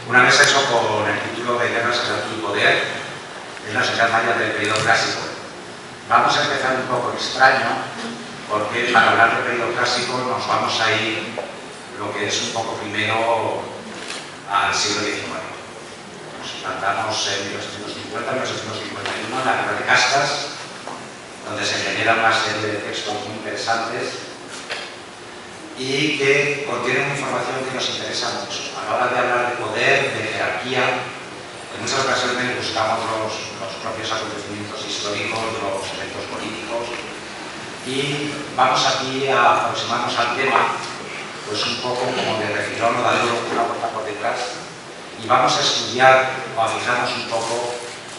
Una mesa hecho con el título de Guerras, Jerarquía y Poder, en la sociedad maya del periodo clásico. Vamos a empezar un poco extraño, porque para hablar del periodo clásico nos vamos a ir lo que es un poco primero al siglo XIX. Nos plantamos en 1850-1851 en la Guerra de Castas, donde se generan una serie de textos muy interesantes y que contienen información que nos interesa mucho. A la hora de hablar de poder, de jerarquía, en muchas ocasiones buscamos los propios acontecimientos históricos, los eventos políticos, y vamos aquí a aproximarnos al tema pues un poco como de refilón o darle una vuelta por detrás, y vamos a estudiar o a fijarnos un poco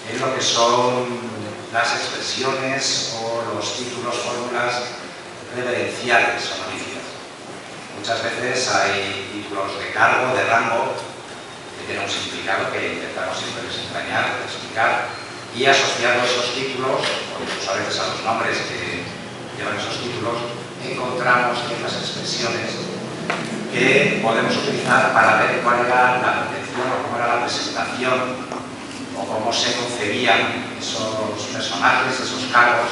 en lo que son las expresiones o los títulos, fórmulas reverenciales honoríficas. Muchas veces hay títulos de cargo, de rango, que tienen un significado que intentamos siempre desentrañar, explicar y asociar esos títulos, o incluso a veces a los nombres que llevan esos títulos, encontramos ciertas expresiones que podemos utilizar para ver cuál era la intención o cómo era la presentación o cómo se concebían esos personajes, esos cargos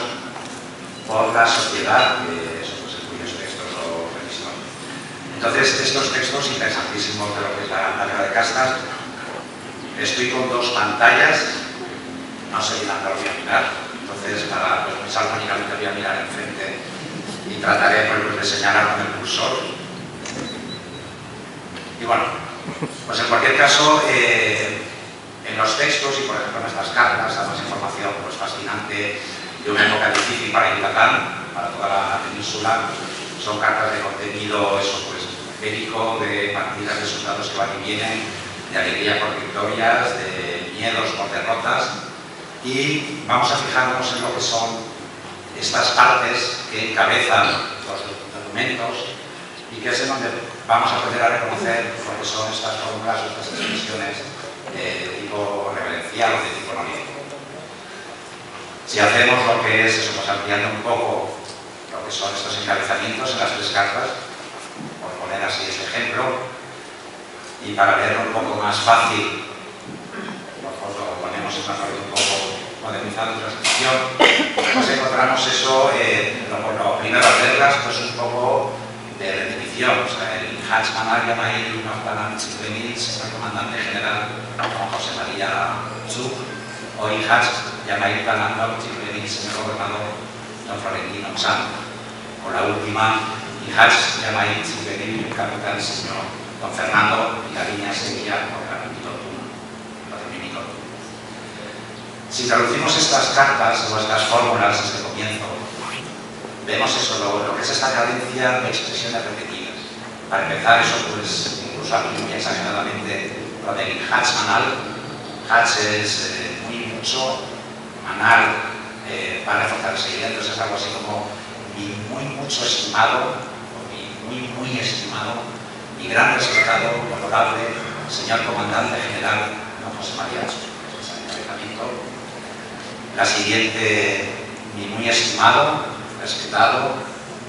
por la sociedad que cuyos textos o revisión. Entonces, estos textos interesantísimos de lo que es la Guerra de Castas, estoy con dos pantallas, no sé bien dónde lo voy a mirar, entonces para pensar únicamente voy a mirar enfrente y trataré de señalar con el cursor. Y bueno, pues en cualquier caso, en los textos y por ejemplo en estas cartas, damos información pues, fascinante de una época difícil para Yucatán, para toda la península. Son cartas de contenido eso, pues, bélico, de partidas de soldados que van y vienen, de alegría por victorias, de miedos por derrotas, y vamos a fijarnos en lo que son estas partes que encabezan los documentos y que es en donde vamos a aprender a reconocer lo que son estas fórmulas o estas expresiones de tipo reverencial o de tipo honorífico. Si hacemos lo que es eso, pues ampliando un poco lo que son estos encabezamientos en las tres cartas, por poner así este ejemplo, y para verlo un poco más fácil, lo ponemos en una parte un poco modernizada de transcripción, pues encontramos eso, lo primero al verlas, pues un poco de repetición. O sea, el Hats Manar Yamail Naftalan Chicuenil, señor comandante general Juan José María Zug, o Hats Yamail Talandau Chicuenil, señor gobernador Don Florentino San, o la última, Hats Yamail Chicuenil, capitán señor Don Fernando y la línea Sevilla, o la Dominico. Si traducimos estas cartas o estas fórmulas desde el comienzo, vemos eso, lo que es esta cadencia de expresiones repetidas. Para empezar, eso pues incluso aquí muy exageradamente lo del Hats Manal. Hats es muy mucho, Manal para reforzar el seguimiento, es algo así como mi muy mucho estimado, o mi muy estimado, mi gran respetado, honorable señor comandante general Don José María Zug. La siguiente, mi muy estimado, respetado,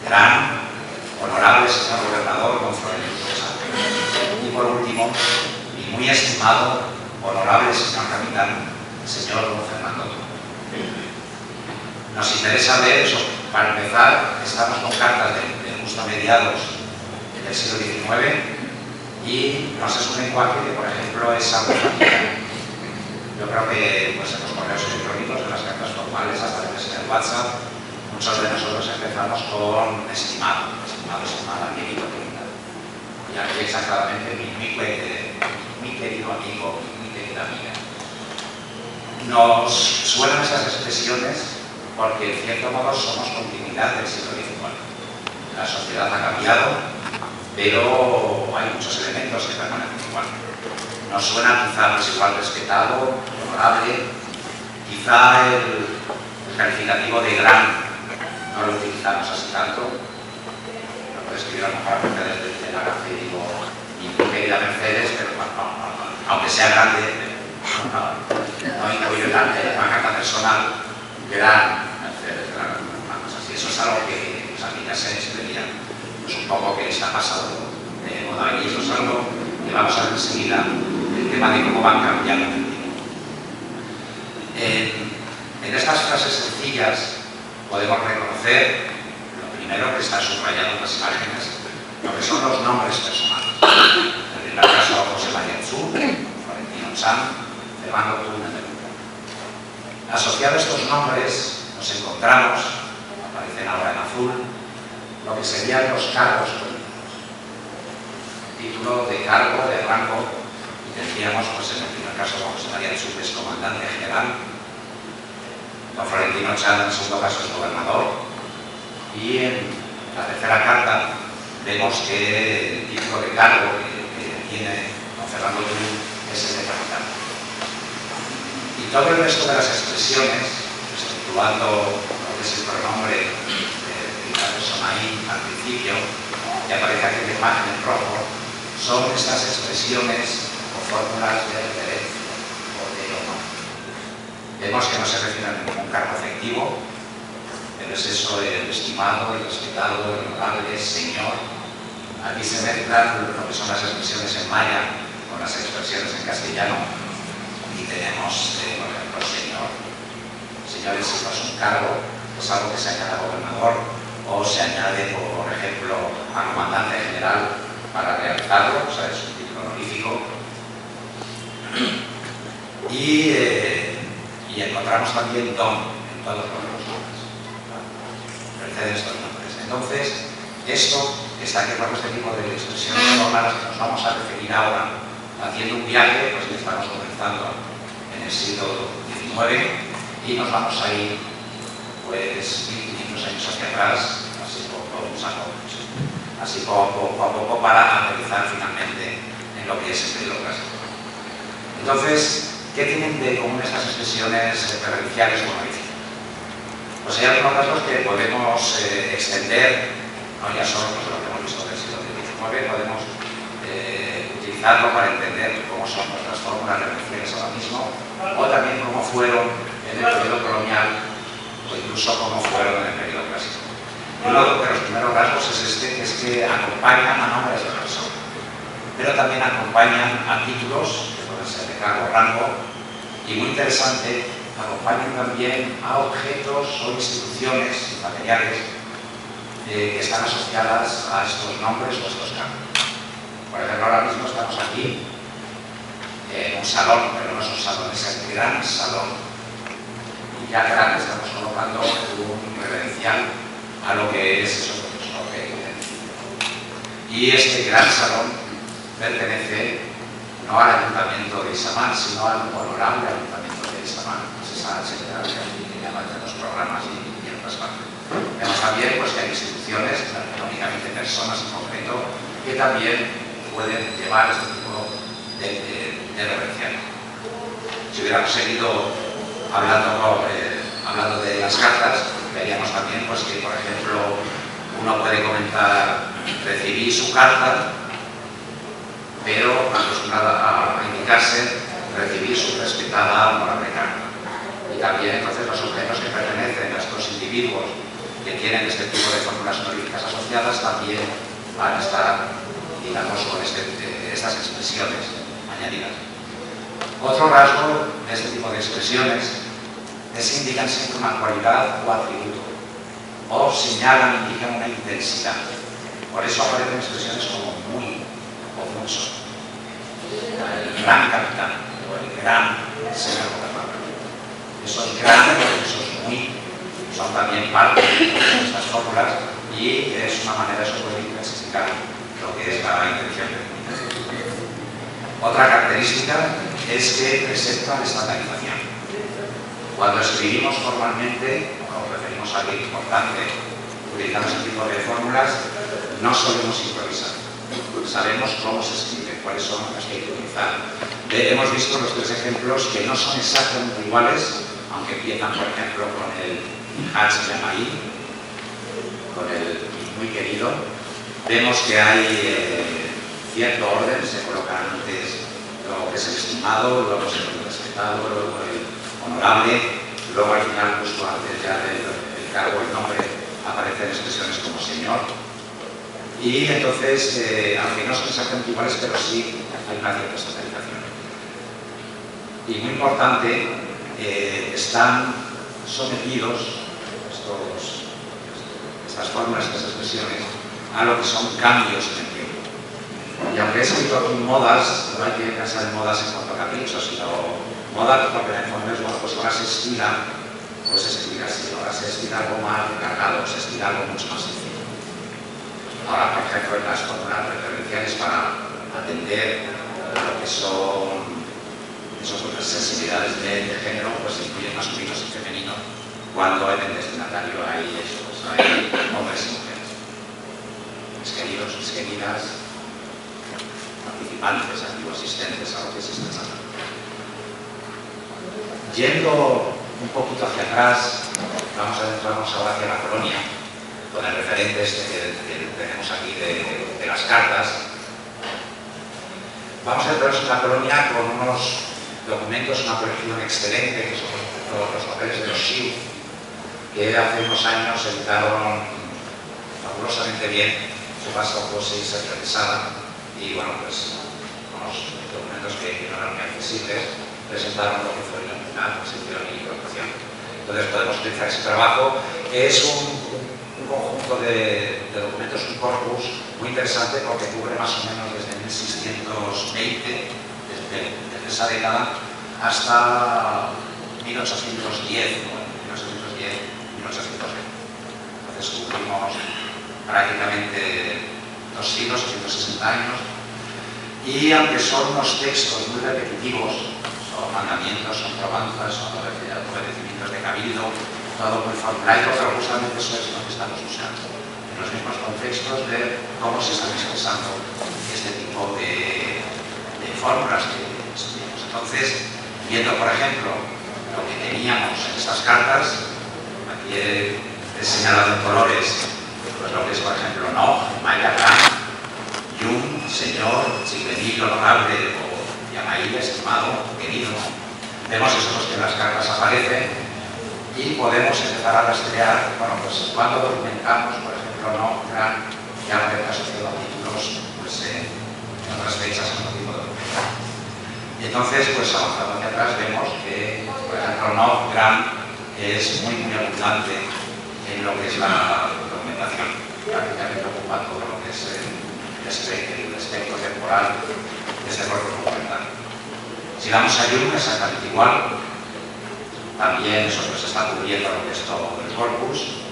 gran, honorable señor gobernador Don Florentino San. Y por último, mi muy estimado, honorable señor capitán, señor Don Fernando. Nos interesa ver eso. Para empezar, estamos con cartas de justo a mediados del siglo XIX y nos es un lenguaje que, por ejemplo, es algo familiar. Yo creo que pues, en los correos electrónicos, en las cartas formales, hasta en el WhatsApp, muchos de nosotros empezamos con estimado, estimada, querido, querida. Y aquí exageradamente mi querido amigo, mi querida amiga. Nos suenan esas expresiones porque en cierto modo somos continuidad del siglo XIX. La sociedad ha cambiado, pero hay muchos elementos que permanecen igual. Nos suena quizá pues, igual respetado, honorable, quizá el calificativo de gran no lo utilizamos así tanto. Lo puedo escribir a lo mejor a Mercedes de la García y digo, mi querida Mercedes, pero aunque sea grande, no incluyo una carta personal, gran Mercedes, gran, así. Eso es algo que pues, a mí ya se veía pues, un poco que está pasado de moda y eso es algo que vamos a ver enseguida el tema de cómo van cambiando en el tiempo. En estas frases sencillas podemos reconocer, lo primero que está subrayado en las imágenes, lo que son los nombres personales. En el caso de José María Zú, Florentino Chan, Fernando Tun, asociados a estos nombres nos encontramos, aparecen ahora en azul, lo que serían los cargos políticos. Título de cargo, de rango, y decíamos, pues en el primer caso, José María Zú es comandante general, don Florentino Chan en el segundo caso es gobernador, y en la tercera carta vemos que el título de cargo que tiene don Fernando Tun es el de capitán. Y todo el resto de las expresiones, exceptuando lo que es el pronombre de la persona ahí al principio, que aparece aquí en la imagen en rojo, son estas expresiones o fórmulas de referencia o de honor. Vemos que no se refieren a ningún cargo afectivo, pero es eso el estimado, el respetado, el honorable, señor. Aquí se mezclan lo que son las expresiones en maya con las expresiones en castellano y tenemos, por ejemplo, señor. Señor en sí no es un cargo, es algo que se añade a gobernador o se añade, por ejemplo, a comandante general para realizarlo, o sea, es un título honorífico. Y encontramos también don en todos los nombres. Preceden estos nombres. Entonces, esto está aquí por este tipo de expresiones formales que nos vamos a referir ahora, haciendo un viaje, pues que estamos comenzando en el siglo XIX y nos vamos a ir, pues, 1500 años hacia atrás, así poco a poco para aterrizar finalmente en lo que es el periodo clásico. Entonces, ¿qué tienen de común estas expresiones referenciales o honoríficas? Pues hay algunos rasgos que podemos extender, no ya solo pues, lo que hemos visto del siglo XIX, podemos utilizarlo para entender cómo son nuestras fórmulas referenciales ahora mismo, o también cómo fueron en el periodo colonial, o incluso cómo fueron en el periodo clásico. Uno de los primeros rasgos es que acompañan a nombres de personas, pero también acompañan a títulos, que pueden ser de cargo o rango, y muy interesante, acompañan también a objetos o instituciones materiales que están asociadas a estos nombres o a estos cargos. Por ejemplo, ahora mismo estamos aquí en un salón, pero no es un salón, es el gran salón. Y ya grande estamos colocando un reverencial a lo que es eso, pues, lo que y este gran salón pertenece no al Ayuntamiento de Isamar, sino al honorable Ayuntamiento de Isamar. Esa secretaria que llama de los programas y en otras partes. Vemos también pues, que hay instituciones, no únicamente personas en concreto, que también pueden llevar este tipo de reverencial. Si hubiéramos seguido hablando de las cartas, veríamos también pues, que, por ejemplo, uno puede comentar, recibí su carta, pero acostumbrado a indicarse, recibí su respetada honorable carta. Y también, entonces, los objetos que pertenecen a estos individuos que tienen este tipo de fórmulas honoríficas asociadas también van a estar, digamos, con estas expresiones añadidas. Otro rasgo de este tipo de expresiones es que indican siempre una cualidad o atributo, o señalan, indican una intensidad. Por eso aparecen expresiones como muy o mucho. El gran capitán o el gran señor gobernador. Esos grandes, esos muy, son también parte de estas fórmulas y es una manera de poder intensificar lo que es la intención. Otra característica es que presentan estandarización. Cuando escribimos formalmente, o nos referimos a algo importante, utilizamos este tipo de fórmulas, no solemos improvisar. Sabemos cómo se escribe, cuáles son las que hay que utilizar. Hemos visto los tres ejemplos que no son exactamente iguales, aunque empiezan, por ejemplo, con el HMI, con el muy querido. Vemos que hay cierto orden, se colocan antes lo que es el estimado, luego se el respetado, luego el honorable, luego al final, justo antes ya del cargo, el nombre, aparecen expresiones como señor. Y entonces, aunque no son exactamente iguales, pero sí hay una cierta estandarización. y muy importante, están sometidos estas fórmulas, estas expresiones, a lo que son cambios en el tiempo. Y aunque he escrito aquí modas, no hay que pensar en modas en cuanto a caprichos, sino moda porque en el fondo es, bueno, pues ahora se estila, pues se estila así, ahora se estila algo más recargado, se estila algo mucho más sencillo. Ahora, por ejemplo, en las fórmulas referenciales para atender a lo que son esas sensibilidades de género, pues se incluyen masculinos y femeninos, cuando en el destinatario hay eso, pues hay hombres y mujeres. Mis queridos, mis queridas, participantes, activos asistentes a lo que es este examen. Yendo un poquito hacia atrás, vamos a adentrarnos ahora hacia la colonia, con el referente este que tenemos aquí de las cartas. Vamos a entrarnos en la colonia con unos documentos, una colección excelente, que son los papeles de los Xiu, que hace unos años editaron fabulosamente bien. Su paso fue ser revisada y, bueno, pues unos documentos que no eran muy accesibles, presentaron lo que fue la final, se hicieron mi incorporación. Entonces podemos utilizar ese trabajo. Es un conjunto de documentos, un corpus muy interesante porque cubre más o menos desde 1620, desde esa década, hasta 1810, 1820. Entonces cubrimos prácticamente 2 siglos, 160 años, y aunque son unos textos muy repetitivos, son mandamientos, son probanzas, son obedecimientos de cabildo, todo muy formulario, pero justamente eso es lo que estamos usando. En los mismos contextos de cómo se están expresando este tipo de fórmulas que estudiamos. Entonces, viendo por ejemplo lo que teníamos en estas cartas, aquí he señalado en colores pues lo que es por ejemplo no, Maya Gran, Yun, señor, Chiglenil, honorable, o Yamail, estimado, querido. Vemos esos que en las cartas aparecen y podemos empezar a rastrear, bueno, pues cuando documentamos, por ejemplo, no, Gran, ya no está asociado a títulos, pues en otras fechas en el tipo de documentar. Y entonces, pues avanzando hacia atrás, vemos que, por ejemplo, no, Gran es muy abundante en lo que es la documentación. Prácticamente ocupa todo lo que es el espectro temporal de este corpus documental. Si damos a Jung, exactamente igual, también eso pues está cubriendo lo que es todo el corpus.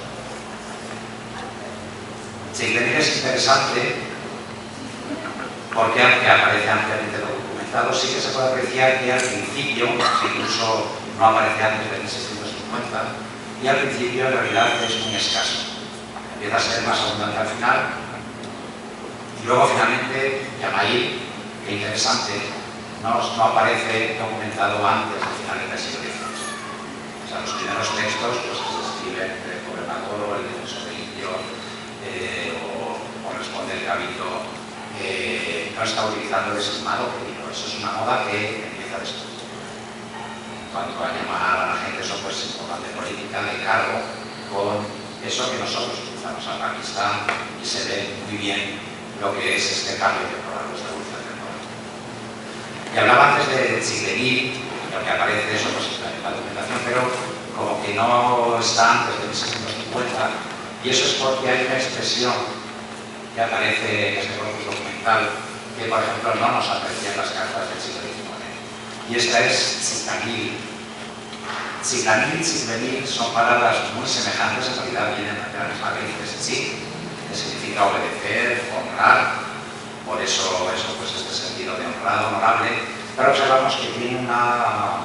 Chiglenil es interesante porque aunque aparece ampliamente documentado, sí que se puede apreciar que al principio, incluso no aparece antes de 1650, y al principio en realidad es muy escaso. Empieza a ser más abundante al final, y luego finalmente Yamail, que interesante, no aparece documentado antes del final del siglo XVIII. O sea, los primeros textos pues, que se escriben el gobernador, el defensor del indio o responde el cabildo, no está utilizando el estimado querido. Eso es una moda que empieza después. En cuanto a llamar a la gente, eso pues importante política de cargo con eso que nosotros utilizamos al Pakistán y se ve muy bien lo que es este cambio temporal, esta evolución temporal. Y hablaba antes de Chiglenil, lo que aparece eso pues en la documentación, pero como que no está antes de 1650, y eso es porque hay una expresión que aparece en este corpus documental que, por ejemplo, no nos aparecía en las cartas del siglo XIX. Y esta es Chiglenil. Chiglenil y Chiglenil son palabras muy semejantes, en realidad vienen de la misma raíz de Chig, que significa obedecer, honrar, por eso pues este sentido de honrado, honorable, pero observamos que tiene una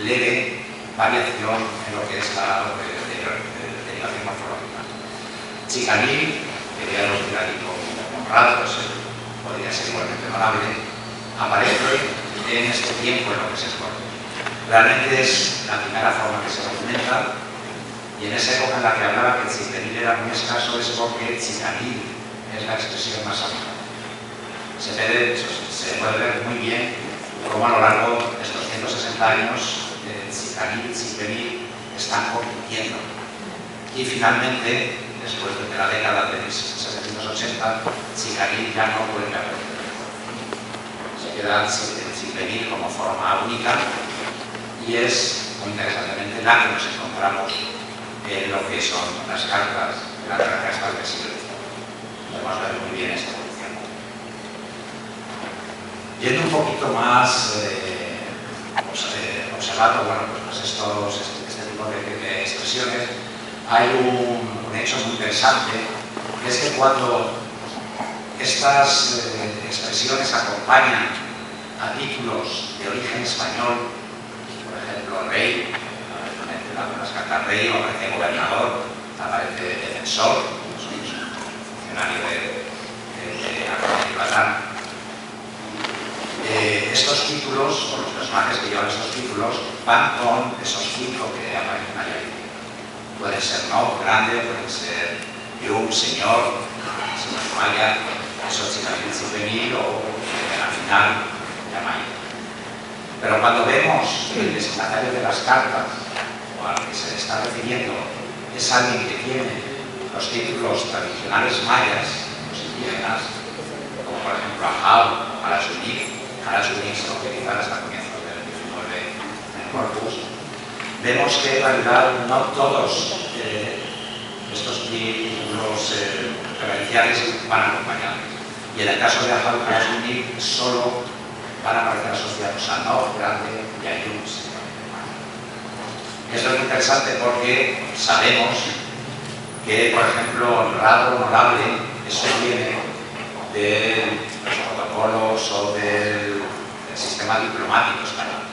leve variación en lo que es la derivación morfológica. Chiglenil, que ya lo dirá aquí como honrado, pues, podría ser igualmente honorable, aparece en este tiempo en lo que se escoge. Realmente es la primera forma que se documenta, y en esa época en la que hablaba que Chiglenil era muy escaso es porque Chiglenil es la expresión más habitual. Se puede ver muy bien cómo a lo largo de estos 160 años Chiglenil y Chiglenil están compitiendo. Y finalmente, después de la década de 1780, Chiglenil ya no puede aparecer. Se queda Chiglenil. venir como forma única, y es muy interesantemente la que nos encontramos en lo que son las cartas de las cartas del siglo XIX. Podemos ver muy bien esta evolución. Yendo un poquito más observando, bueno, pues este tipo de expresiones, hay un hecho muy interesante, que es que cuando estas expresiones acompañan a títulos de origen español, por ejemplo, rey, en las cartas rey, aparece gobernador, aparece defensor, funcionario de Yucatán. Estos títulos, o los personajes que llevan estos títulos, van con esos 5 que aparecen ahí. Pueden ser no, grande, pueden ser yum, señor Maya, eso chicanil juvenil o al final Yamay. Pero cuando vemos que el destinatario de las cartas, o al que se le está refiriendo, es alguien que tiene los títulos tradicionales mayas, los indígenas, como por ejemplo Ahau, Alasunik se utilizan hasta comienzos del 19 en Corpus, vemos que en realidad no todos estos títulos referenciales van acompañados. Y en el caso de Ahau y Alasunik solo van a aparecer asociados a no, grande y a yum. Esto es muy interesante porque sabemos que, por ejemplo, honrado, honorable, eso viene de los protocolos o del sistema diplomático español.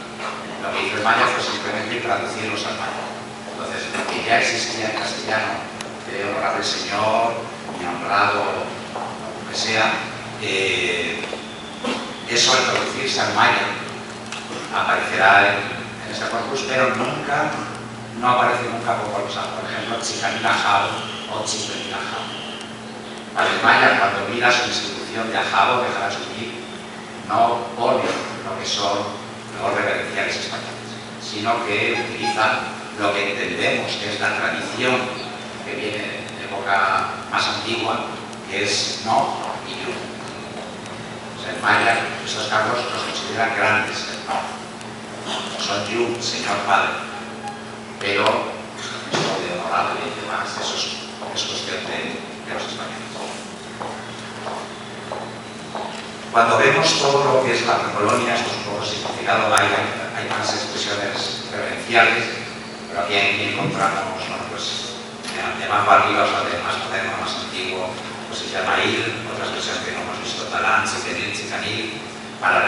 Lo que hizo el maya fue simplemente traducirlos al maya. Entonces, lo que ya existía en castellano, de honorable señor, y honrado, lo que sea, eso al traducirse al maya aparecerá en este corpus, pero no aparece nunca como por ejemplo, Chicanilajao o Chicanilajao. Para el maya, cuando mira su institución de Ajao, de Jarasumí, no pone lo que son los reverenciales españoles, sino que utiliza lo que entendemos que es la tradición que viene de época más antigua, que es no y yum. O sea, el maya, estos cargos los consideran grandes, no son yum, señor padre, pero esto de honorable y demás, eso es cuestión de los españoles. Cuando vemos todo lo que es la precolonia, esto es un poco significado, hay más expresiones referenciales, pero aquí encontramos, bueno, pues, de más barriga, o sea, de más moderno, más antiguo, pues se llama ir, otras expresiones que no hemos visto, talán, chicanil, chicanil, para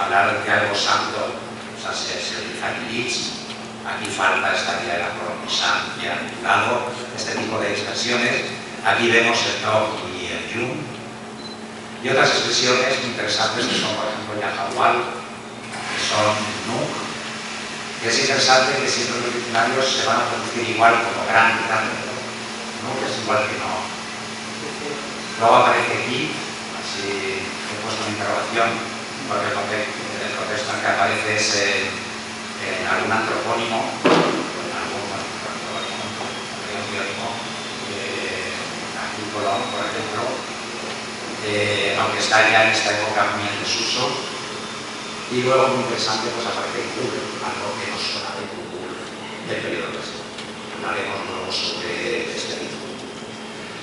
hablar de algo santo, o sea, se utiliza ilich. Aquí falta esta idea de la colonización y el lado, este tipo de expresiones. Aquí vemos el no y el yum. Y otras expresiones muy interesantes que son, por ejemplo, yajahual, que son nu, que es interesante que siempre los diccionarios se van a traducir igual como grande, nu, que es igual que no. Luego aparece aquí, así he puesto una interrogación, porque el contexto en que aparece es en algún antropónimo, en algún biónimo, aquí Colón, por ejemplo, aunque está ya en esta época muy en desuso. Y luego, muy interesante, pues aparece Google, algo que nos suena de Google del periodo clásico. Hablaremos luego sobre este mito.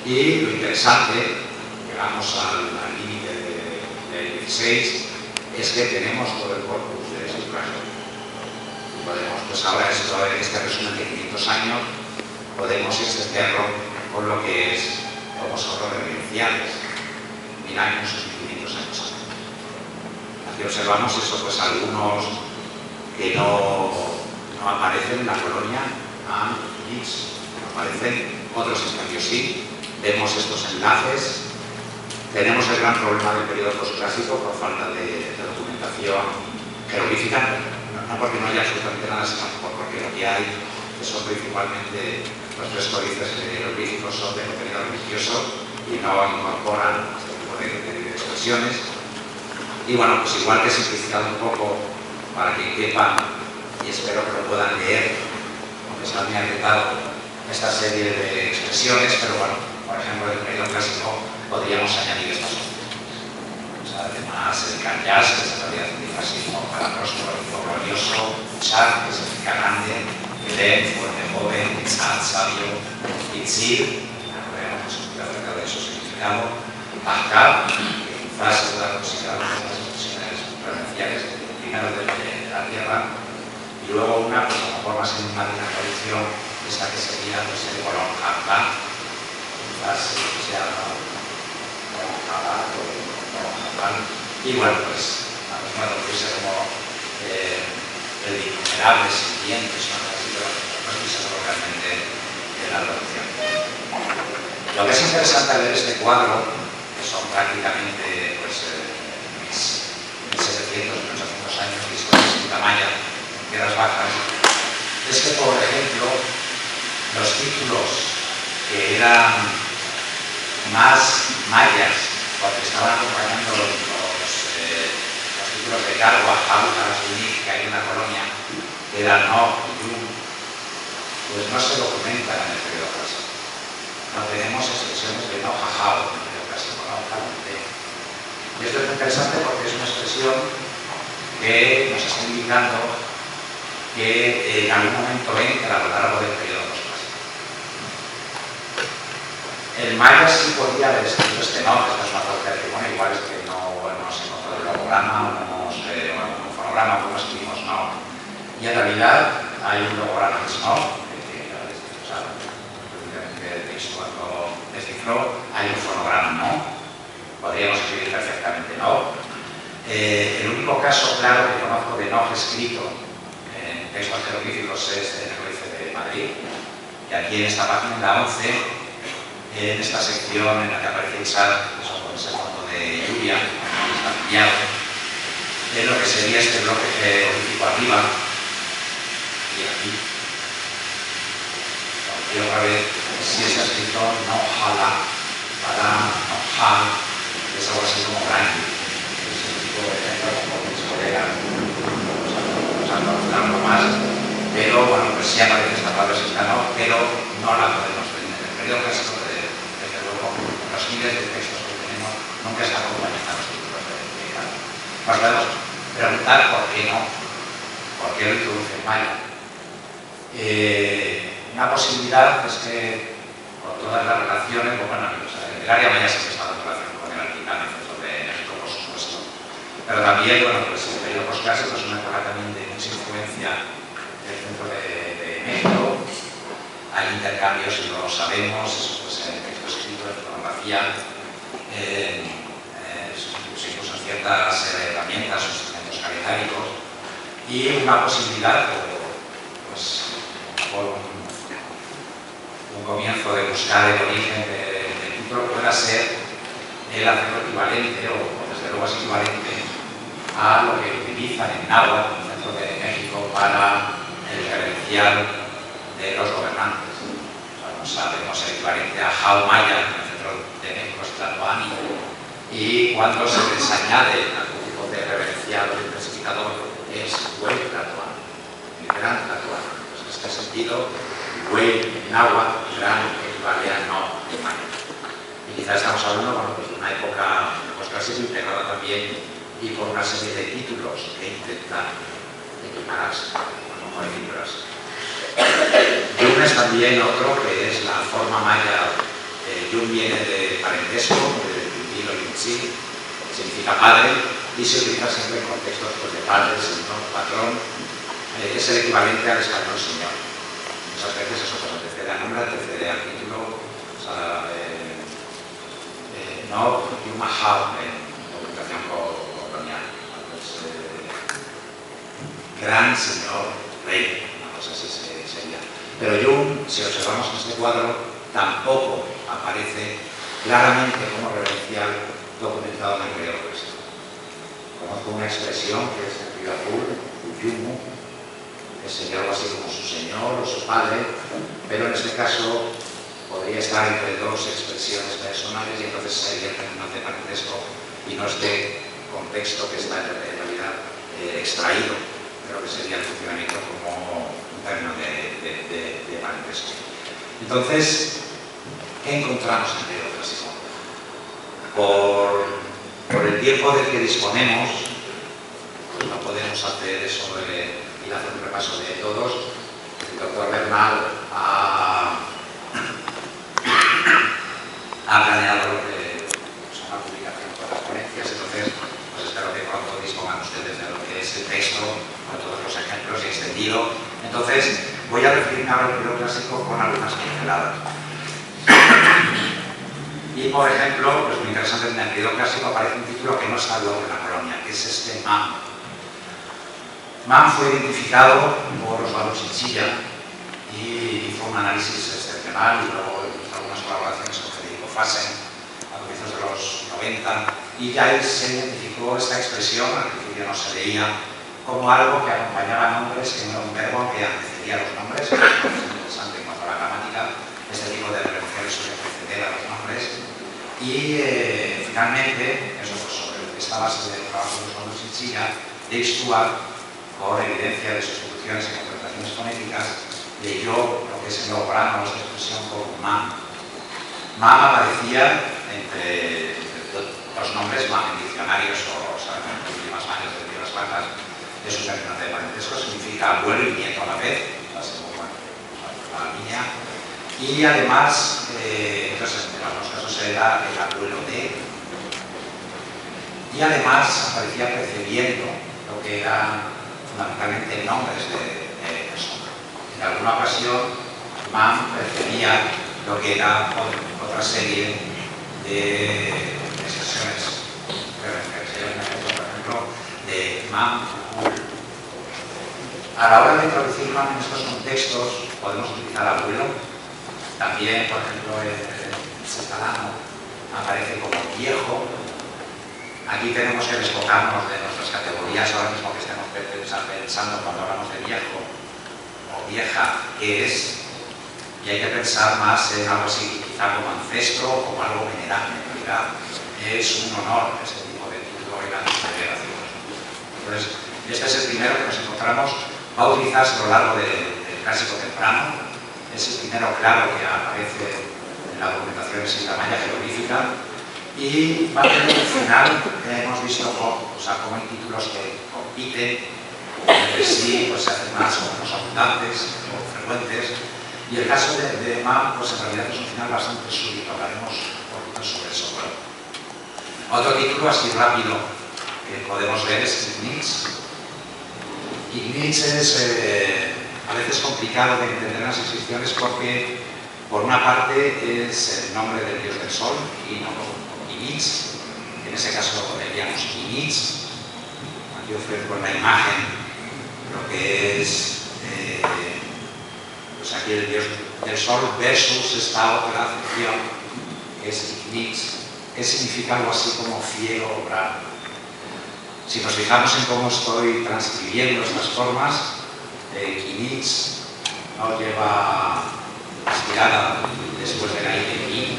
Y lo interesante, llegamos al límite del 16, es que tenemos todo el corpus de escritura. Podemos, pues ahora este resumen de 500 años, podemos extenderlo con lo que es, como son los referenciales, 1000 años y 500 años. Aquí observamos eso, pues algunos que no aparecen en la colonia, no aparecen, otros en cambio sí. Vemos estos enlaces. Tenemos el gran problema del periodo posclásico por falta de documentación jeroglífica. No porque no haya absolutamente nada, sino porque lo que hay son principalmente los 3 códices jeroglíficos son de contenido religioso y no incorporan este tipo de expresiones. Y bueno, pues igual que he simplificado un poco para que quepan, y espero que lo puedan leer, aunque está muy agregado esta serie de expresiones, pero bueno, por ejemplo, en el periodo clásico podríamos añadir estas opciones. O sea, además el canyas, que es en realidad un fascismo Sir, podemos explicar acerca de su significado, Pascal, que quizás se pueda considerar una de las expresiones referenciales primero de la Tierra, y luego una, pues a lo mejor más enigmática traducción, esta que sería pues, el colón Jabá, quizás sea y bueno, pues a lo mejor traducirse como el innumerable siguientes, no es realmente la traducción. Lo que es interesante al ver este cuadro, que son prácticamente pues, 1700, 1800 años de historia escrita maya en tierras bajas, es que, por ejemplo, los títulos que eran más mayas, porque estaban acompañando los títulos de Carwa, Jauta, Sunik, que hay en la colonia, que eran No y Yum, pues no se documentan en el periodo clásico. No tenemos expresiones de No Jajao en el periodo clásico, No Jalante. Y esto es interesante porque es una expresión que nos está indicando que en algún momento entra a lo largo del periodo clásico. El maya sí podía haber escrito este No, que esto es una fuerte de bueno, igual es que no se encontró el logograma, un fonograma, como escribimos No. Y en realidad hay un logograma que es No, el texto cuando descifró, hay un fonograma No. Podríamos escribir perfectamente No. El único caso claro que conozco de No escrito en textos jeroglíficos es el Jeroglífico de Madrid. Y aquí en esta página, en la 11, en esta sección en la que aparece Isaac, eso puede ser fondo de lluvia, está pillado, es lo que sería este bloque jeroglífico arriba y aquí. Y otra vez, si está escrito No Jala, para No Jal, es algo así como grande. Es un tipo de ejemplo como mis colegas, algo más, pero bueno, pues sí aparece esta palabra No, pero no la podemos ver en el periodo clásico. Los miles de textos que tenemos nunca están acompañados a los títulos de identidad. Nos podemos preguntar por qué no, por qué lo introduce el maya. Una posibilidad es que, por todas las relaciones, bueno, el área maya siempre está en relación con el altiplano, el centro de México, por supuesto. Pero también, bueno, pues el periodo postclásico es una época también de mucha influencia del centro de México. Hay intercambios, y lo sabemos, pues, en texto escrito, en fotografía, se usan ciertas herramientas o instrumentos calendáricos, y una posibilidad, pues, por un comienzo de buscar el origen del título, pueda ser el hacerlo equivalente, o desde luego es equivalente a lo que utilizan en náhuatl, en el centro de México, para el referencial de los gobernantes. O sea, sabemos el equivalente a Jau Maya, en el centro de México es Tlatoani, y cuando se les añade algún tipo de referencial o intensificador es Huey Tlatoani, el gran Tlatoani. Pues en este sentido, Huey náhuatl, gran, equivale a No Maya. Y quizás estamos hablando, bueno, pues de una época postclásica integrada también y por una serie de títulos que intentan equipararse, a lo mejor equipararse. Yum es también otro que es la forma maya. Yum viene de parentesco, de Yuntil o Yuntzil, significa padre, y se utiliza siempre en contextos pues, de padre, señor, patrón. Es el equivalente al español señor. Muchas veces eso pues, antecede al nombre, antecede al título, o sea, no Yum Mahao en documentación colonial. Pues, gran señor, rey. Así sería. Pero Yum, si observamos en este cuadro, tampoco aparece claramente como referencial documentado en el periodo clásico. Conozco una expresión que es el río azul, Yumu, que sería algo así como su señor o su padre, pero en este caso podría estar entre dos expresiones personales y entonces sería el término de parentesco y no este contexto que está en realidad extraído, pero que sería el funcionamiento como término de parentesco. Entonces, ¿qué encontramos en el periodo clásico? Por el tiempo del que disponemos, pues no podemos hacer eso de ir a hacer un repaso de todos. El doctor Bernal ha ha planeado una publicación con las ponencias, entonces pues espero que pronto dispongan ustedes de lo que es el texto, con todos los ejemplos y extendido. Entonces voy a referirme ahora al periodo clásico con algunas pinceladas. Y por ejemplo, pues muy interesante, en el periodo clásico aparece un título que no está luego en la colonia, que es este Man. Man fue identificado por Osvaldo Chinchilla y hizo un análisis excepcional y luego hizo algunas colaboraciones con Federico Fassen a comienzos de los 90, y ya él se identificó esta expresión, al principio no se veía, como algo que acompañaba nombres, que no era un verbo que antecedía a los nombres, que es muy interesante en cuanto a la gramática. Este tipo de referenciales suele preceder a los nombres. Y finalmente, eso fue sobre esta base del trabajo de Osvaldo Chinchilla, Dave Stuart, por evidencia de sustituciones y interpretaciones fonéticas, leyó lo que es el logograma o esta expresión como man. Man aparecía entre los nombres en diccionarios o en los últimos años de las plantas de su término de parentesco, significa abuelo y nieto a la vez, la segunda línea. Y además, entonces en algunos casos era el abuelo de, y además aparecía precediendo lo que eran fundamentalmente nombres de personas. En alguna ocasión, man precedía lo que era otra serie de expresiones, por ejemplo, de man. A la hora de traducir man en estos contextos, podemos utilizar abuelo. También, por ejemplo, el catalano aparece como viejo. Aquí tenemos que despojarnos de nuestras categorías ahora mismo que estemos pensando cuando hablamos de viejo o vieja, ¿qué es? Y hay que pensar más en algo así, quizá como ancestro o como algo venerable. En realidad es un honor este tipo de título en la generación. Entonces, este es el primero que nos encontramos. Va a utilizarse a lo largo del clásico temprano. Es el primero claro que aparece en la documentación escrita maya jeroglífica. Y va a tener un final que hemos visto como hay títulos que compiten entre sí, pues se hacen más o menos abundantes o frecuentes. Y el caso de Man, pues en realidad es un final bastante súbito, hablaremos un poquito sobre eso. Bueno, otro título así rápido que podemos ver es Ignitz. Ignitz es a veces complicado de entender las inscripciones porque, por una parte, es el nombre del dios del sol, Ignitz, en ese caso diríamos Ignitz. Aquí ofrezco en la imagen lo que es pues aquí el dios del sol versus esta otra acepción que es Ignitz, que significa algo así como fiero o bravo. Si nos fijamos en cómo estoy transcribiendo estas formas, Ignitz no lleva aspirada después de la I de I,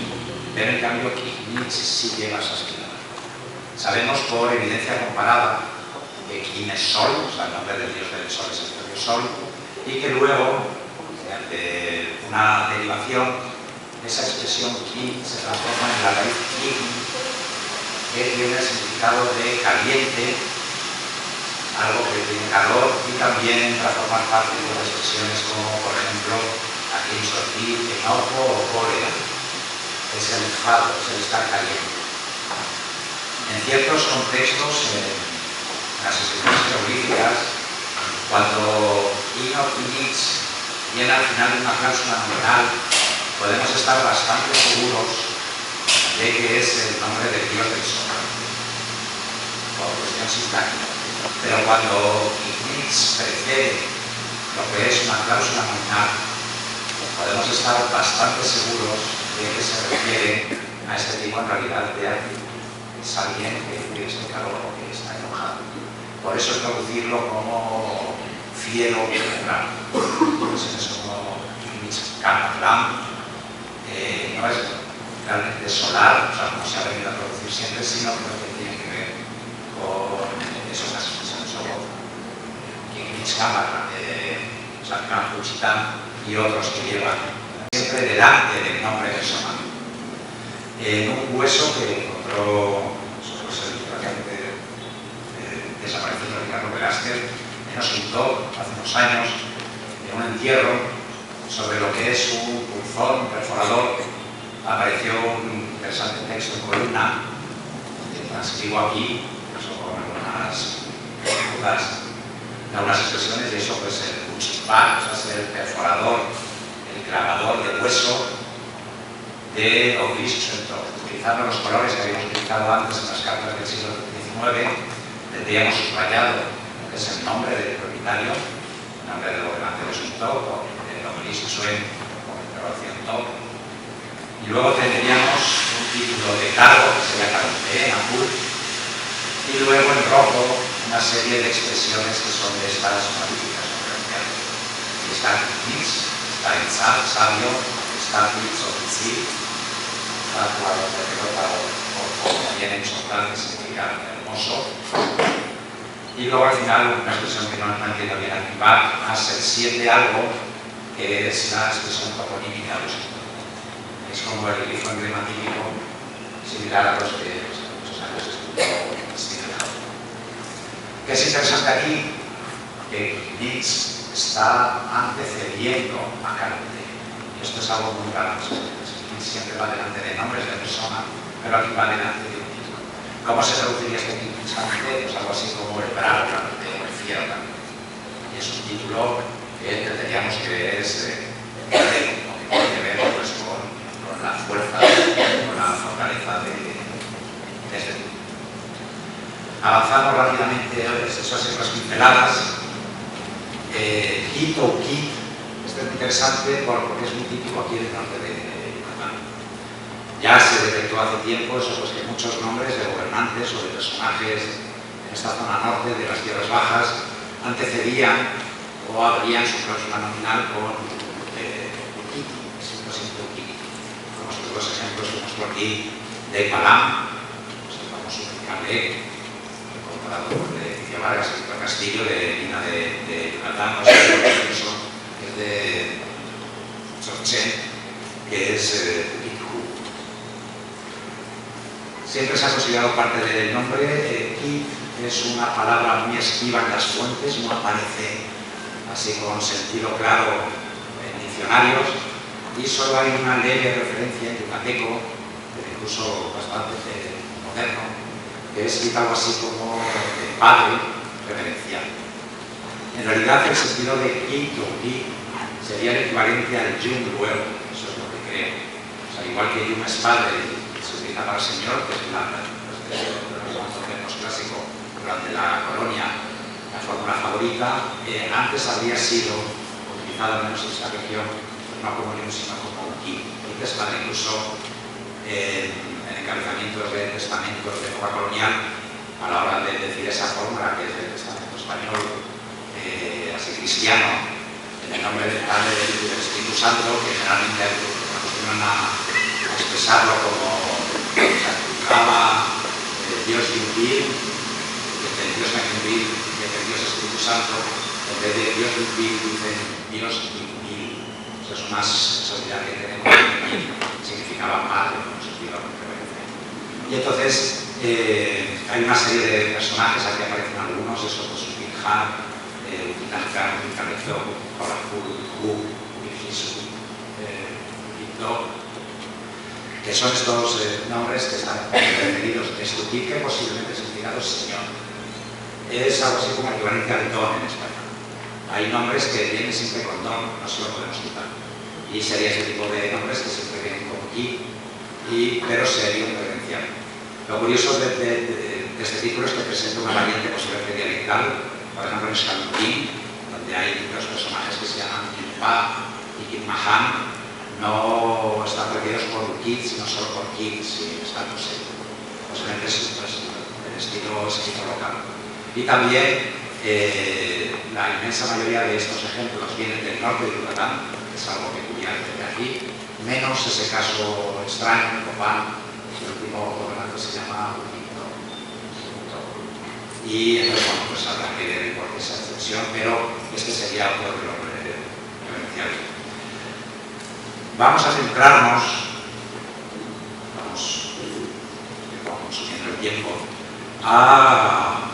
pero en cambio Ignitz sí lleva esa aspirada. Sabemos por evidencia comparada que Kin es sol, o sea, el nombre del dios del sol es el propio sol, y que luego, mediante una derivación, esa expresión Kin se transforma en la raíz Kin, que tiene el significado de caliente, algo que tiene calor, y también para formar parte de expresiones como, por ejemplo, aquí en sortir, enojo o cólera. Es el enfado, es el estar caliente. En ciertos contextos, en las expresiones jeroglíficas, cuando Ignitz viene al final de una cláusula nominal, podemos estar bastante seguros de que es el nombre del dios del sol, por cuestión sintáctica. Pero cuando Ignitz precede lo que es una cláusula nominal, podemos estar bastante seguros de que se refiere a este tipo en realidad de alguien. Es alguien que está calor o que está enojado. Por eso es traducirlo como fiero o bravo. Entonces eso como Ignitz Kamplam no es realmente solar, o sea, como se ha venido a traducir siempre, sino que tiene que ver con esos expresiones o Ignitz Kamplam, Kuchitan y otros que llevan siempre delante del nombre personal. En un hueso que encontró, pues, desgraciadamente desaparecido Ricardo Velázquez, nos pintó hace unos años en un entierro sobre lo que es un punzón, un perforador, apareció un interesante texto en columna que transcribo aquí, con algunas dudas, algunas expresiones de eso, pues el cuchipar, o sea, el perforador, el clavador de hueso de Auguste, utilizando los colores que habíamos utilizado antes en las cartas del siglo XIX, tendríamos subrayado lo que es el nombre del propietario, el nombre del gobernante de Suntok, o el Auguste Suen, o interrogación Top. Y luego tendríamos un título de cargo, que sería Caronte, en azul, y luego en rojo una serie de expresiones que son de estas honoríficas referenciales. Está Kitz, está en sabio, está Kitz o Kitzi, está jugado de pelota o bien hecho tal, que significa hermoso. Y luego al final una expresión que no entiendo bien aquí va a ser 7 algo, que es la expresión toponímica de los. Es como el grifo emblemático similar a los que muchos años estudió. ¿Qué es interesante aquí? Que Nietzsche está antecediendo a Caronte. Y esto es algo muy raro. Nietzsche siempre va delante de nombres de persona, pero aquí va delante de un título. ¿Cómo se traduciría este título? Pues algo así como el bravo Caronte o el fiero Caronte. Y es un título que entenderíamos que es que tiene que ver pues, con la fuerza, con la fortaleza de este tipo. Avanzamos rápidamente a esas pinceladas. Kit o Kit, esto es interesante porque es muy típico aquí en el norte de Yucatán. Ya se detectó hace tiempo eso, pues, que muchos nombres de gobernantes o de personajes en esta zona norte de las tierras bajas antecedían o abrían su cláusula nominal con Kit, siempre Kit. Los dos ejemplos que muestro aquí de Palam, pues el famoso Calec, comparado con el de Cicia Vargas, el castillo de Mina de Yucatán, no sé si es de Chorchen, que es Pithu. Siempre se ha considerado parte del nombre. Kit es una palabra muy esquiva en las fuentes, no aparece así con sentido claro en diccionarios. Y solo hay una leve referencia en yucateco, incluso bastante moderno, que es algo así como de padre reverencial. En realidad, el sentido de Kit o Ki sería el equivalente al Yum luego, eso es lo que creo. O sea, igual que Yum es padre, se utiliza para señor, que es los conceptos clásicos durante la colonia, la fórmula favorita, antes habría sido utilizada, al menos en esta región, no como Yum, sino como Ki. Es para incluso en encabezamientos de testamentos de época colonial, a la hora de decir esa fórmula que es del testamento español, así cristiano, en el nombre del Padre y del Espíritu Santo, que generalmente acostumbran a expresarlo como sacrificaba Dios Yunvil, que Dios Yunvil, que Dios Espíritu Santo, en vez de Dios Yunvil dicen Dios Yunvil. Eso es una sociedad que tenemos que significaba padre, como se explica con referencia. Y entonces hay una serie de personajes, aquí aparecen algunos, esos pues Utilhan, Utilhan, Utilhan, Horaful, Hu, Ulihisu, Hito, que son estos nombres que están referidos. Estuquí, que posiblemente significado señor. Es algo así como equivalente al don en español. Hay nombres que vienen siempre con don, no se lo podemos quitar. Y sería ese tipo de nombres que siempre vienen con ki, pero sería un referencial. Lo curioso de este título es que presenta una variante posiblemente dialectal, por ejemplo en Xaluquín, donde hay dos personajes que se llaman Kinpa y Kinmahan, no están referidos por Kit, sino solo por Kit, si están posiblemente es el estilo local. Y también la inmensa mayoría de estos ejemplos vienen del norte de Yucatán, que es algo peculiar de aquí, menos ese caso extraño en Copán, que el último gobernante se llama Uquito. Y entonces, bueno, pues habrá que ver por esa excepción, pero este sería otro de los referenciales. Vamos a centrarnos, vamos subiendo el tiempo, a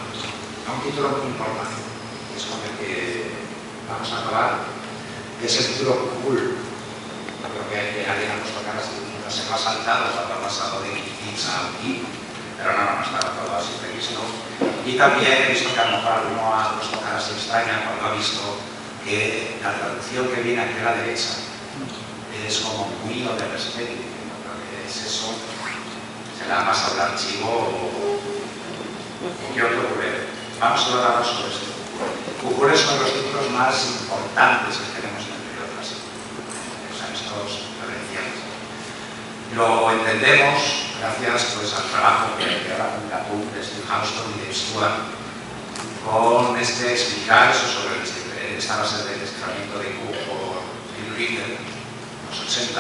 un título muy importante, que es con el que vamos a acabar, que es el título Kul. creo que alguien ha puesto caras y no se lo ha saltado cuando ha pasado de Kikins a Uki, pero no estaba todo así previsto. Y también he visto que a lo mejor alguno ha puesto caras extrañas cuando ha visto que la traducción que viene aquí a la derecha es como muy de respeto. ¿Qué es eso? ¿Se la ha pasado al archivo o qué otro ocurre? Vamos a hablar sobre esto. Cujul es uno de los títulos más importantes que tenemos en el periodo clásico. Son estos referenciales. Lo entendemos gracias pues, al trabajo que ahora con la PUC de Steve Houston y de Stuart con explicar eso sobre esta base de desciframiento de Q por Phil Ritter en los 80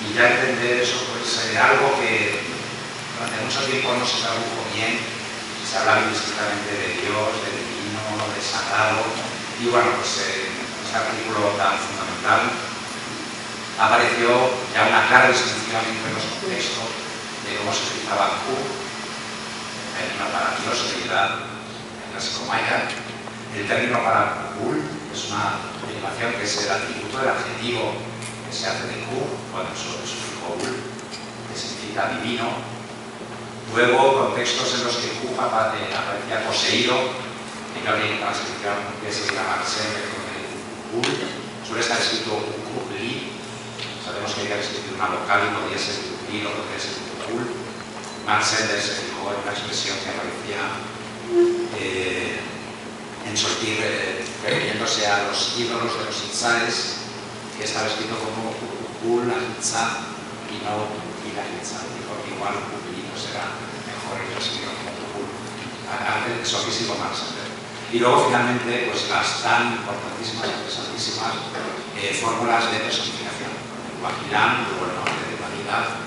y ya entender eso pues algo que durante mucho tiempo no se tradujo bien, se hablaba indistintamente de Dios, de divino, de sagrado y bueno pues este artículo tan fundamental apareció ya una clara distinción entre los contextos de cómo se utilizaba Q, el término para Dios, deidad, el clásico maya, el término para Cujul es una derivación que es el atributo del adjetivo que se hace de Q, cuando eso es Cujul, que significa divino. Luego, contextos en los que Q aparecía poseído, y que habría una transcripción que se llama Marcel con el Cujul, suele estar escrito Cujuli. Sabemos que había escrito una vocal y podía ser Cujuli o podía ser Cujul. Marcel se fijó en una expresión que aparecía en Sortir, refiriéndose a los ídolos de los Itzaes, que estaba escrito como Cujul, la Itza, y no la Itza. Dijo que igual Cujuli no será mejor y lo escribió como Cujul. Eso quisieron Marcel. Y luego, finalmente, pues las tan importantísimas, interesantísimas fórmulas de personificación. Guajilán, luego el nombre de humanidad,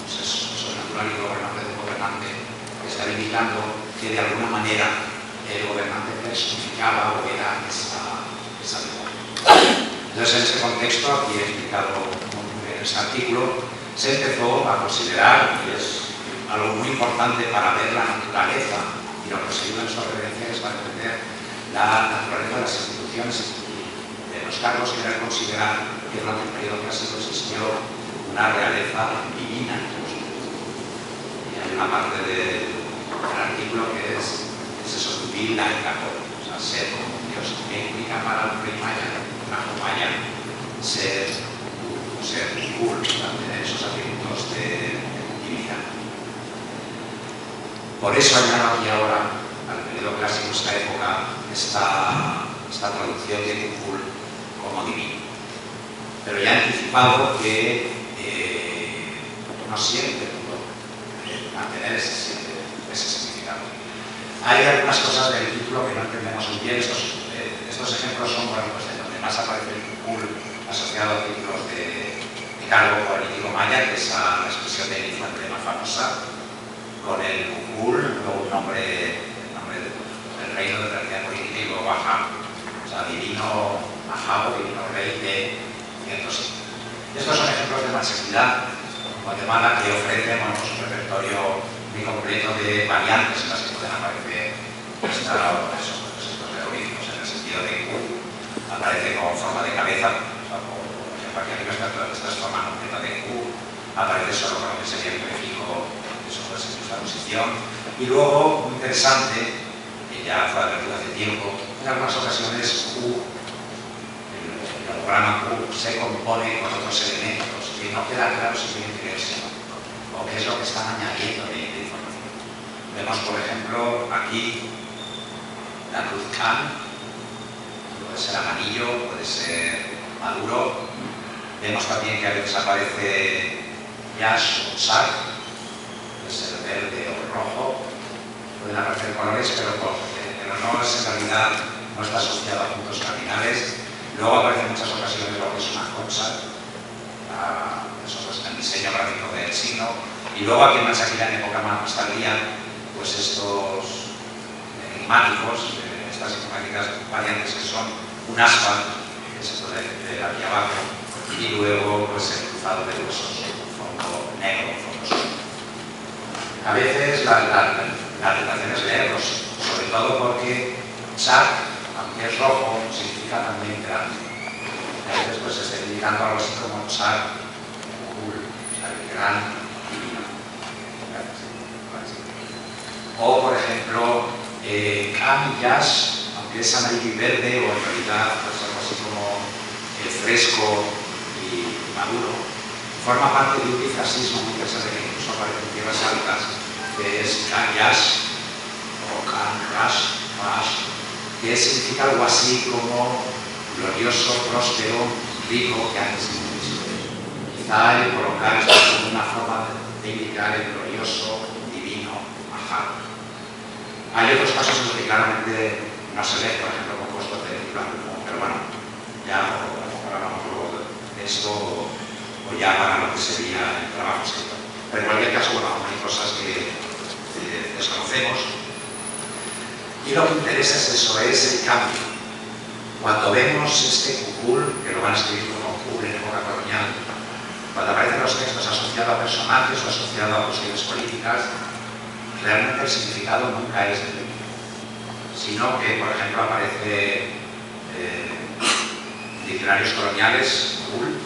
pues eso, sobrenatural, y luego el nombre de gobernante, que está indicando que de alguna manera el gobernante personificaba o era esa deidad. Entonces, en este contexto, aquí he explicado en este artículo, se empezó a considerar, y es algo muy importante para ver la naturaleza y lo que se ayuda en estas referencias para entender la naturaleza de las instituciones y de los cargos que era considerar que durante el periodo clásico existió una realeza divina. Y hay una parte del artículo que es eso, divina y cajón, o sea, ser como Dios, que implica para el rey maya, una maya, ser cool, tener esos atributos de divinidad. Por eso añado aquí ahora, al periodo clásico, esta época, esta traducción de Cujul como divino. Pero ya he anticipado que no siempre pudo mantener ese significado. Hay algunas cosas del título que no entendemos muy bien. Estos ejemplos son pues, de donde más aparece el Cujul asociado a títulos de cargo político maya, que es la expresión de infante más famosa, con el Cujul, luego el nombre del reino de realidad política y luego Ahab, o sea, divino Ahab, divino rey de ciertos sitios. Estos son ejemplos de mansequidad en Guatemala que ofrecen un repertorio muy completo de variantes en las que pueden aparecer estos jeroglíficos, en el sentido de Q aparece con forma de cabeza, o sea, por ejemplo, aquí arriba esta es forma completa de Q, aparece solo con lo que sería el prefijo, eso puede ser nuestra posición. Y luego, muy interesante, que ya fue advertido hace tiempo, en algunas ocasiones Q, el programa Q, se compone con otros elementos que no queda claro si tienen que verse o qué es lo que están añadiendo de información. Vemos, por ejemplo, aquí la cruz Khan, puede ser amarillo, puede ser maduro. Vemos también que a veces aparece Yash o Tzak, puede ser verde o rojo. Pueden aparecer colores, pero no es en realidad, no está asociado a puntos cardinales. Luego aparece en muchas ocasiones lo que es una concha, eso es el diseño gráfico del signo. Y luego aquí en Mansaquilla, en época más tardía, pues estos enigmáticos, estas enigmáticas variantes que son un aspa, que es esto de aquí abajo, y luego pues el cruzado de huesos, fondo negro, fondo oscuro. A veces la tentación es leerlos, sobre todo porque Tzak, aunque es rojo, significa también grande. A veces pues se está indicando algo así como Tzak gran divino. O, por ejemplo, Camillas, aunque es amarillo y verde, o en realidad pues algo así como fresco y maduro, forma parte de un bifrasismo muy interesante que incluso aparece en tierras altas, que es Camillas o Camillas, que significa algo así como glorioso, próspero, rico, que antes no existe. Quizá el colocar esto como una forma de indicar el glorioso, divino, majado. Hay otros casos en los que claramente no se lee, por ejemplo, compuestos de blanco, pero bueno, ya hablamos luego de esto o ya para lo que sería el trabajo escrito. Pero en cualquier caso, bueno, hay cosas que desconocemos. Y lo que interesa es eso, es el cambio. Cuando vemos este cucul, que lo van a escribir como cucul en época colonial, cuando aparecen los textos asociados a personajes o asociados a cuestiones políticas, realmente el significado nunca es del mismo, sino que, por ejemplo, aparece en diccionarios coloniales, cucul,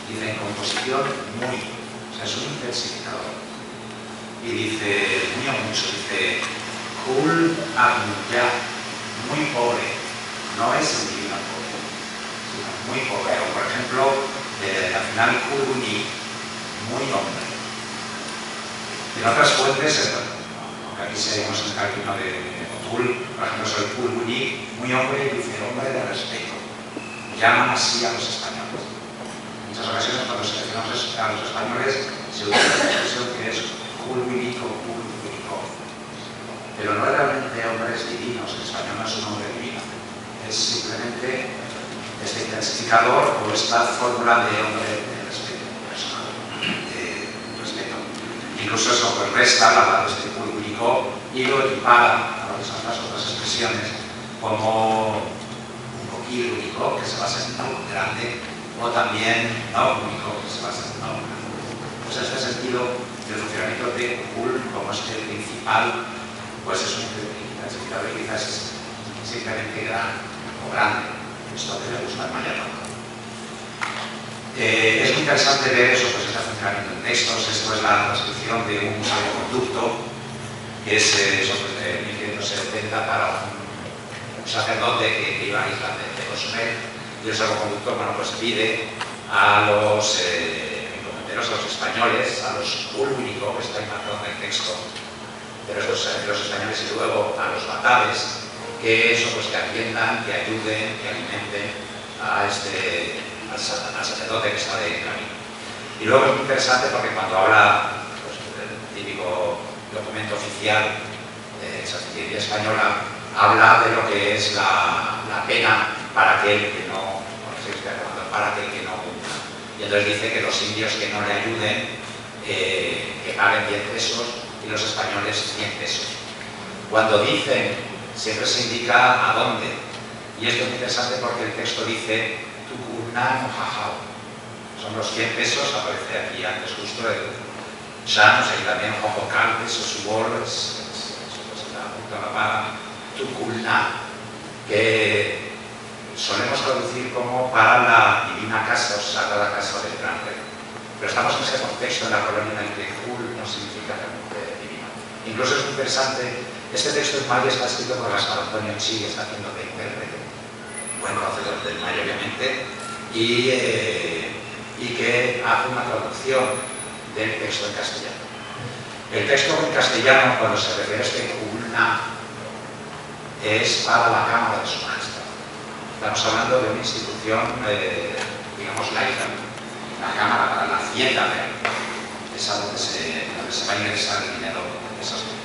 dice en composición muy, o sea, es un intensificador. Y dice, muy o mucho, dice Kul Agnuya, muy pobre, no es el divino pobre, sino muy pobre. O por ejemplo, al final Kuluni, muy hombre. En otras fuentes, aunque aquí seguimos en el camino de Kul, por ejemplo, soy Kuluni, muy hombre, y dice hombre de respeto. Llaman así a los españoles. En muchas ocasiones, cuando seleccionamos a los españoles, se utiliza la expresión que es Kulunico, pero no es realmente hombres divinos, el español no es un hombre divino, es simplemente este intensificador o esta fórmula de hombre de respeto personal, de respeto. Incluso eso pues resta la palabra este público y lo equipara a lo que son las otras expresiones como un poquito único, que se basa en no grande, o también no único, que se basa en no grande. Pues en este sentido, el funcionamiento de Kul como este principal, pues es un intensificador y quizás es simplemente gran o grande. Esto debe gustar mayor. Es muy interesante ver eso, pues este funcionamiento en textos. Esto es la transcripción de un salvoconducto, que es eso, pues, de 1570 para un sacerdote que iba a Isla de Cozumel, y el salvoconducto, bueno, pues pide a los encomenderos, a los españoles, a los únicos que está marcado en el texto, pero los españoles y luego a los bataves, que eso pues que atiendan, que ayuden, que alimenten al sacerdote que está de camino. Y luego es muy interesante porque cuando habla pues, del típico documento oficial de Sacerdotería Española, habla de lo que es la pena para aquel que no, para aquel que no cumpla. Y entonces dice que los indios que no le ayuden, que paguen 10 pesos, y los españoles 100 pesos. Cuando dicen, siempre se indica a dónde, y esto es muy interesante porque el texto dice Tucumán Jajao, son los 100 pesos, aparece aquí antes justo el Shan, o sea, y también Jojocal, pesos subor, es la punta de la paga, Tucumán, que solemos traducir como para la divina casa, o sea, la casa del gran rey. Pero estamos en ese contexto en la colonia en el que Kul no significa realmente divino. Incluso es muy interesante, este texto en maya está escrito por Gaspar Antonio Chi, que está haciendo de intérprete, buen conocedor del maya obviamente, y que hace una traducción del texto en castellano. El texto en castellano, cuando se refiere a este Kulna, es para la Cámara de su Majestad. Estamos hablando de una institución, digamos, laica. La Cámara para la Hacienda Real, es a donde se va a ingresar el dinero de esas cosas.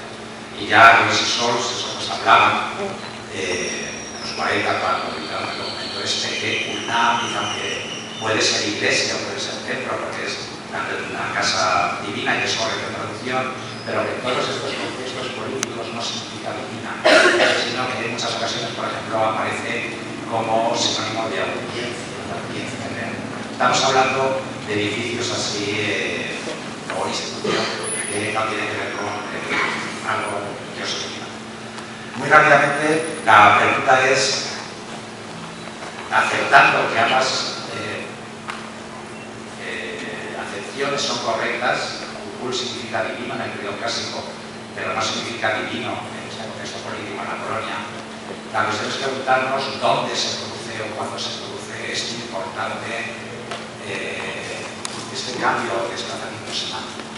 Y ya Luis y Sols, eso nos hablaban en los 40 cuando publicaron el documento este, que una, que puede ser iglesia, puede ser templo, porque es una casa divina y es correcta traducción, pero que todos estos contextos políticos no significa divina, sino que en muchas ocasiones, por ejemplo, aparece como sinónimo de audiencia real. Estamos hablando de edificios así o institución que no tiene que ver con algo que os explica. Muy rápidamente, la pregunta es, aceptando que ambas acepciones son correctas. Kukul significa divino en el periodo clásico, pero no significa divino en este contexto político en la colonia. La cuestión es preguntarnos dónde se produce o cuándo se produce este importante este cambio de desplazamiento semántico.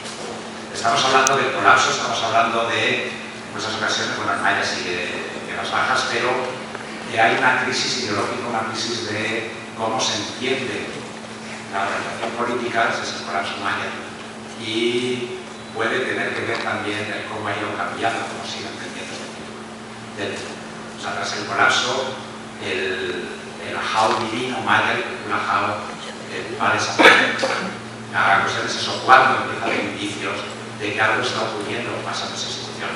Estamos hablando del colapso, estamos hablando de, en muchas ocasiones, bueno, en mayas y de las bajas, pero hay una crisis ideológica, una crisis de cómo se entiende la organización política desde el colapso maya, y puede tener que ver también el cómo ha ido cambiando, cómo sigue entendiendo o sea, tras el colapso, el ajao divino maya, el ajao va a desaparecer. La cuestión es eso, cuando empieza a haber indicios de que algo está ocurriendo pasando esa institución.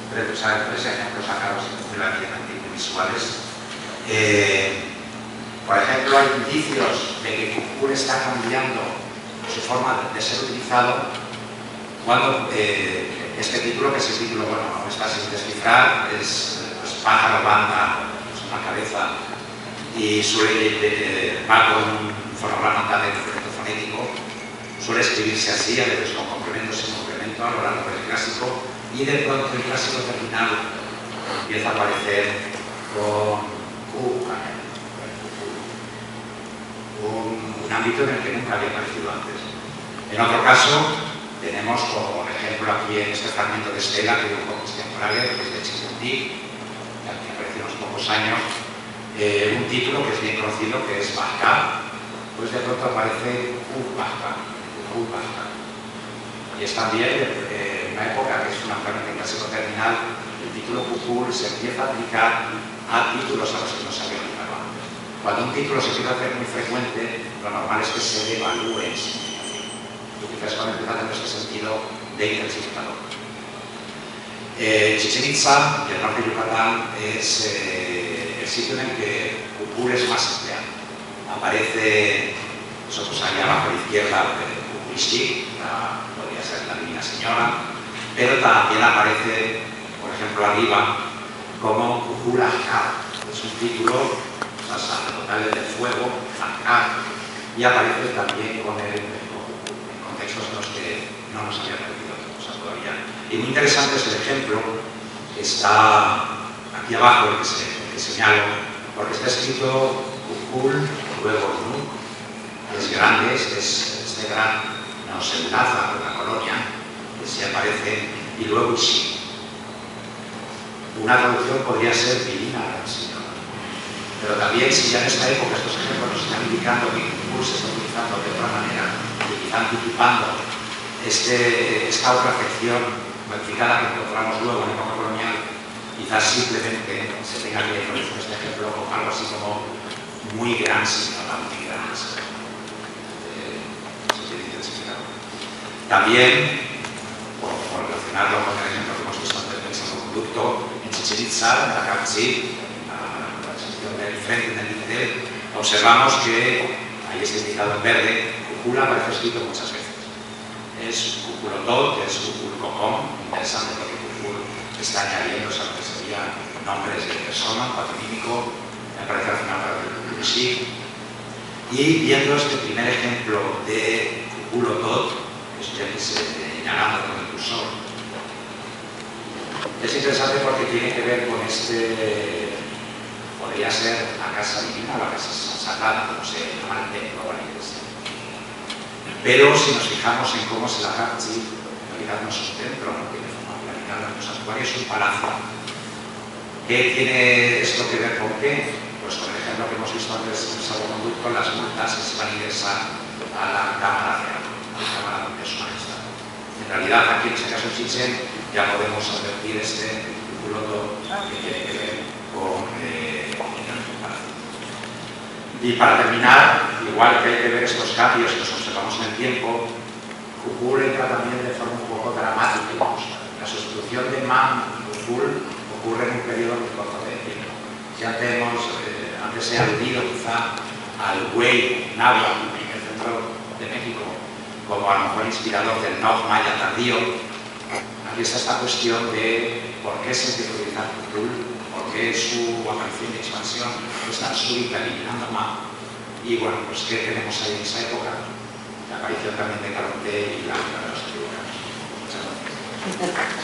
Pero tres ejemplos sacados de la vida visuales. Por ejemplo, hay indicios de que Kukul está cambiando su forma de ser utilizado cuando este título, que es el título, bueno, está sin descifrar, es pájaro, banda, es una cabeza, y va con un fonograma tal de fonético, suele escribirse así, a veces con complemento, sin complemento, a lo largo del clásico, y de pronto el clásico terminal empieza a aparecer con un ámbito en el que nunca había aparecido antes. En otro caso, tenemos como ejemplo aquí en este fragmento de Estela, que dibujo contemporáneo, que es de Chisentik, que aquí apareció unos pocos años, un título que es bien conocido, que es Bajka, pues de pronto aparece Bajka. Y es también una época que es una fragmento clásico terminal, el título Kukul se empieza a aplicar a títulos a los que no se había aplicado antes. Cuando un título se empieza a hacer muy frecuente, lo normal es que se devalúe en significación. Y quizás cuando empieza a tener este sentido de intensificador. Chichén Itzá, y el norte de Yucatán, es el sitio en el que Kukul es más empleado. Aparece, eso pues ahí abajo a la izquierda, Kukulishik, podría ser la Divina Señora, pero también aparece, por ejemplo, arriba, como Kukul Ajkar, es un título sacerdotal del fuego, Ajkar, y aparece también con en contextos en los que no nos había parecido otra cosa todavía. Y muy interesante es el ejemplo que está aquí abajo, el que señalo, porque está escrito Kukul, luego Nuk, que es grande, este gran nos enlaza con la colonia, que sí aparece, y luego Ishi. Una traducción podría ser divina Gran Señora. Pero también, si ya en esta época estos ejemplos nos están indicando que Kukul se está utilizando de otra manera, y quizá anticipando esta otra afección modificada que encontramos luego en la época colonial, quizás simplemente se tenga que introducir este ejemplo como algo así como muy gran señora, muy gran señora. También, por relacionarlo con el ejemplo que hemos visto antes del salvoconducto, en Chichén Itzá, en la Capchi, la sección del frente del Intel, observamos que, ahí está indicado en verde, Kukul aparece escrito muchas veces. Es Kukulotó, que es Kukul Kokón, interesante porque Kukul está añadiendo a lo que serían nombres de persona, patronímico, me parece al final para el Kukulishik. Y viendo este primer ejemplo de Kukulotó, ya que se señalando con el cursor. Es interesante porque tiene que ver con podría ser la casa divina, la casa sagrada, como se llama el templo o la iglesia. Pero si nos fijamos en cómo es la Capchi, en realidad no es un templo, no tiene forma piramidal, los santuarios es un palacio. ¿Qué tiene esto que ver con qué? Pues por ejemplo que hemos visto antes en el salvoconducto, las multas que se van a ingresar a la Cámara Real. En realidad, aquí en este caso en Chichén, ya podemos advertir este piloto que tiene que ver con el palacio. Y para terminar, igual que hay que ver estos cambios que observamos en el tiempo, Kukul entra también de forma un poco dramática. La sustitución de Man y Kukul ocurre en un periodo muy corto de tiempo. Ya antes he aludido quizá al Güey Náhuatl en el centro de México, como a lo mejor inspirador del Noh maya tardío. Aquí está esta cuestión de por qué se empieza a utilizar Kukul, por qué su aparición y expansión es tan súbita eliminando Ma. Y bueno, pues ¿qué tenemos ahí en esa época? la aparición también de Caronte y la de los equivocados. Muchas gracias.